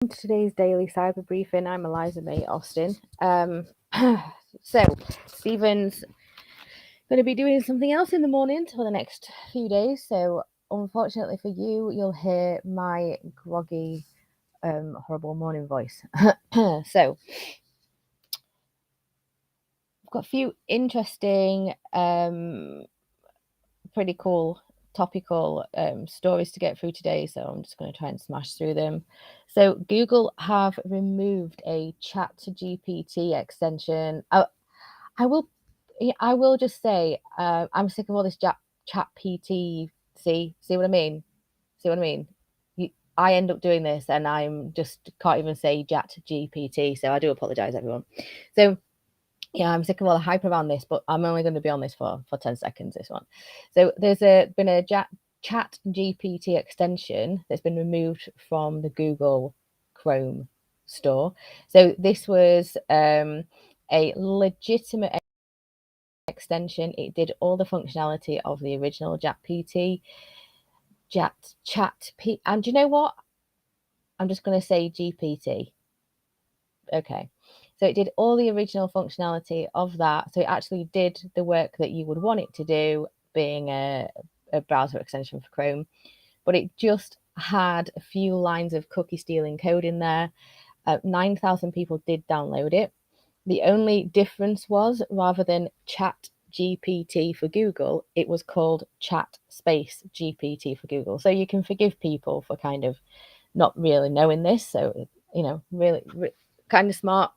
To today's daily cyber briefing. I'm Eliza May Austin. So Stephen's going to be doing something else in the morning for the next few days. So unfortunately for you, you'll hear my groggy, horrible morning voice. So I've got a few interesting, pretty cool topical stories to get through today, so I'm just going to try and smash through them. So Google have removed a ChatGPT extension. I will just say I'm sick of all this chat PT. See what I mean? See what I mean? I end up doing this and I'm just can't even say chat GPT, so I do apologize everyone. So yeah, I'm sick of all the hype around this, but I'm only going to be on this for 10 seconds, this one. So there's been a chat GPT extension that's been removed from the Google Chrome store. So this was a legitimate extension. It did all the functionality of the original chat and you know what? I'm just going to say GPT. Okay. So it did all the original functionality of that. So it actually did the work that you would want it to do, being a browser extension for Chrome. But it just had a few lines of cookie stealing code in there. 9,000 people did download it. The only difference was, rather than Chat GPT for Google, it was called Chat Space GPT for Google. So you can forgive people for kind of not really knowing this. So, really kind of smart.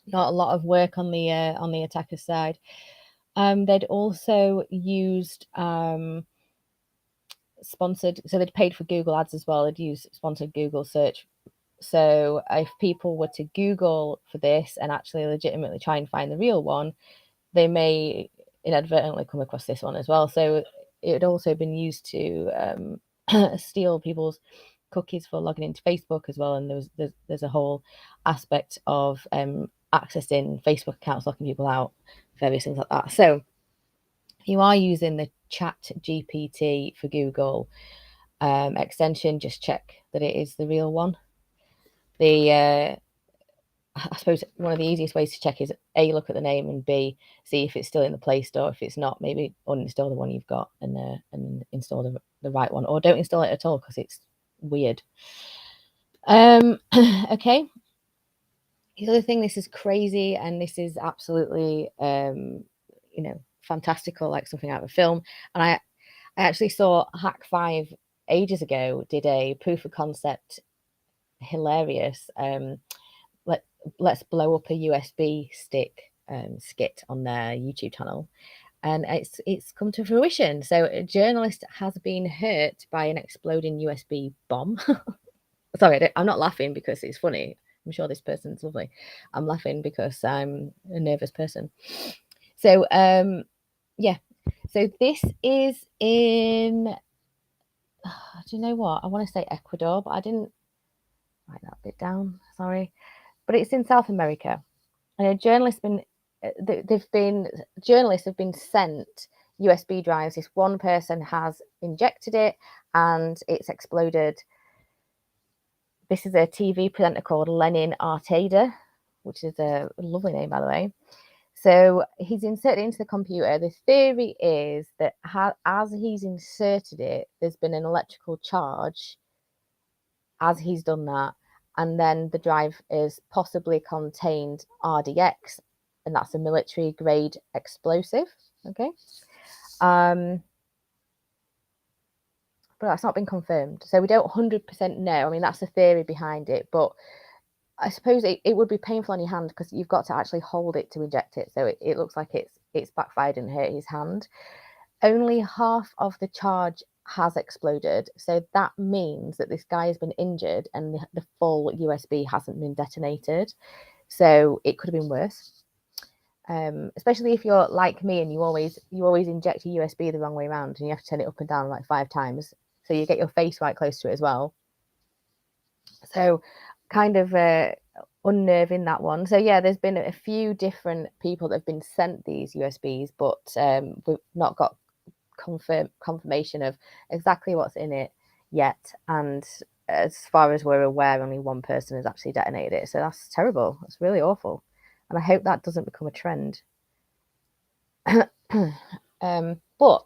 Not a lot of work on the attacker's side. They'd also used sponsored, so they'd paid for Google ads as well. They'd used sponsored Google search. So if people were to Google for this and actually legitimately try and find the real one, they may inadvertently come across this one as well. So it had also been used to steal people's cookies for logging into Facebook as well. And there's a whole aspect of accessing Facebook accounts, locking people out, various things like that. So if you are using the Chat GPT for Google extension, just check that it is the real one. I suppose one of the easiest ways to check is A, look at the name, and B, see if it's still in the Play Store. If it's not, maybe uninstall the one you've got and install the right one, or don't install it at all because it's weird. Okay. The other thing, this is crazy and this is absolutely fantastical, like something out of a film. And I actually saw Hack5 ages ago did a proof of concept, hilarious let's blow up a USB stick skit on their YouTube channel, and it's come to fruition. So a journalist has been hurt by an exploding USB bomb. Sorry, I'm not laughing because it's funny. I'm sure this person's lovely. I'm laughing because I'm a nervous person. So yeah. So this is in do you know what? I want to say Ecuador, but I didn't write that bit down. Sorry. But it's in South America. And a journalist journalists have been sent USB drives. This one person has injected it and it's exploded. This is a TV presenter called Lenin Arteda, which is a lovely name, by the way. So he's inserted it into the computer. The theory is that as he's inserted it, there's been an electrical charge as he's done that. And then the drive is possibly contained RDX, and that's a military grade explosive. Okay. But that's not been confirmed. So we don't 100% know. I mean, that's the theory behind it. But I suppose it would be painful on your hand because you've got to actually hold it to inject it. So it looks like it's backfired and hurt his hand. Only half of the charge has exploded. So that means that this guy has been injured and the full USB hasn't been detonated. So it could have been worse. Especially if you're like me and you always inject your USB the wrong way around and you have to turn it up and down like 5 times. So you get your face right close to it as well. So kind of unnerving, that one. So yeah, there's been a few different people that have been sent these USBs, but we've not got confirmation of exactly what's in it yet. And as far as we're aware, only one person has actually detonated it. So that's terrible. That's really awful. And I hope that doesn't become a trend. But,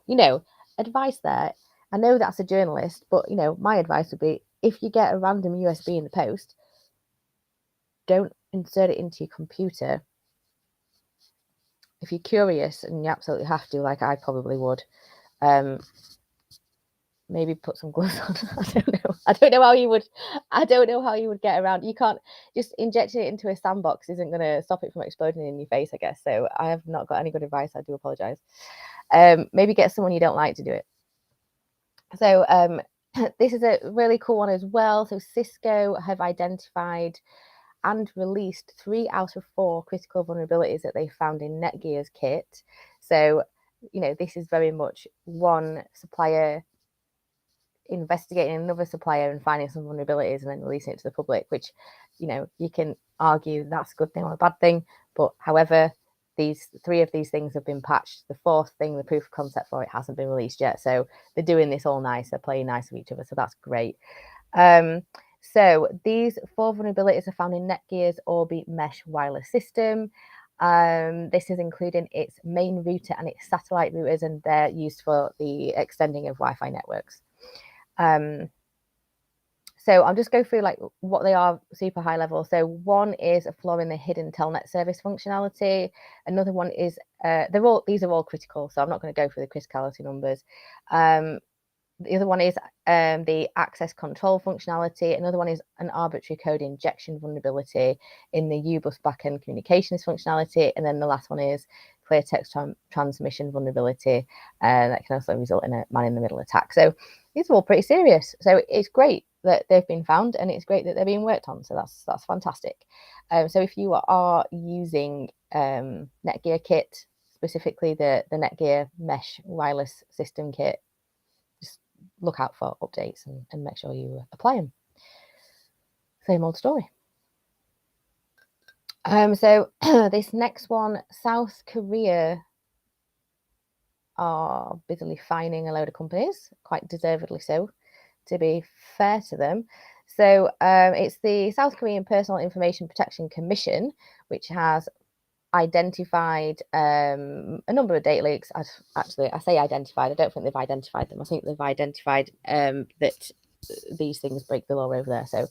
you know, advice there. I know that's a journalist, but, you know, my advice would be if you get a random USB in the post, don't insert it into your computer. If you're curious and you absolutely have to, like I probably would, maybe put some gloves on. I don't know how you would get around. You can't just injecting it into a sandbox isn't going to stop it from exploding in your face, I guess. So I have not got any good advice. I do apologize. Maybe get someone you don't like to do it. So this is a really cool one as well. So Cisco have identified and released 3 out of 4 critical vulnerabilities that they found in Netgear's kit. So, you know, this is very much one supplier investigating another supplier and finding some vulnerabilities and then releasing it to the public, which, you know, you can argue that's a good thing or a bad thing. But however, these 3 of these things have been patched. The 4th thing, the proof of concept for it, hasn't been released yet. So they're doing this all nice. They're playing nice with each other. So that's great. So these 4 vulnerabilities are found in Netgear's Orbi Mesh wireless system. This is including its main router and its satellite routers, and they're used for the extending of Wi-Fi networks. So I'll just go through like what they are super high level. So one is a flaw in the hidden telnet service functionality. Another one is these are all critical, so I'm not going to go through the criticality numbers. The other one is the access control functionality. Another one is an arbitrary code injection vulnerability in the U-Bus backend communications functionality. And then the last one is clear text transmission vulnerability that can also result in a man-in-the-middle attack. So these are all pretty serious. So it's great that they've been found, and it's great that they're being worked on. So that's fantastic. So if you are using Netgear kit, specifically the Netgear Mesh wireless system kit, just look out for updates and make sure you apply them. Same old story. So this next one, South Korea are busily fining a load of companies, quite deservedly so, to be fair to them. So it's the South Korean Personal Information Protection Commission, which has identified a number of data leaks. I say identified. I don't think they've identified them. I think they've identified that these things break the law over there. So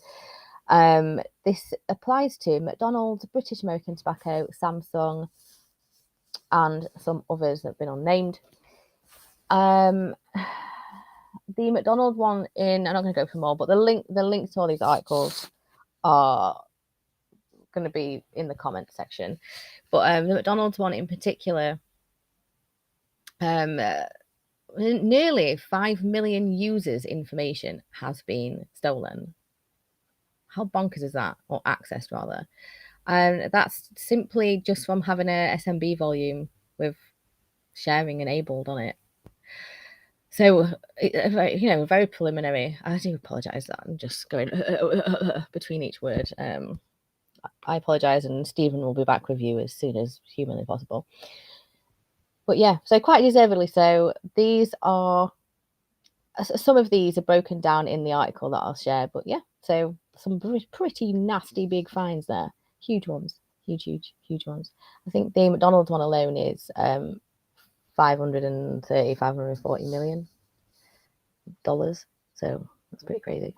this applies to McDonald's, British American Tobacco, Samsung, and some others that have been unnamed. The McDonald's one I'm not going to go for more, but the links to all these articles are going to be in the comment section. But the McDonald's one in particular, nearly 5 million users' information has been stolen. How bonkers is that? Or accessed, rather. And that's simply just from having a SMB volume with sharing enabled on it. So, very preliminary. I do apologise that I'm just going between each word. I apologise, and Stephen will be back with you as soon as humanly possible. But yeah, so quite deservedly so. Some of these are broken down in the article that I'll share. But yeah, so some pretty nasty big fines there. Huge ones. Huge ones. I think the McDonald's one alone is 540 million dollars. So that's pretty crazy.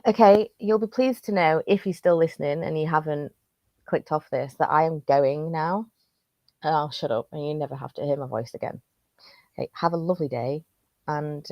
Okay, you'll be pleased to know, if you're still listening and you haven't clicked off this, that I am going now. And I'll shut up and you never have to hear my voice again. Okay, have a lovely day, and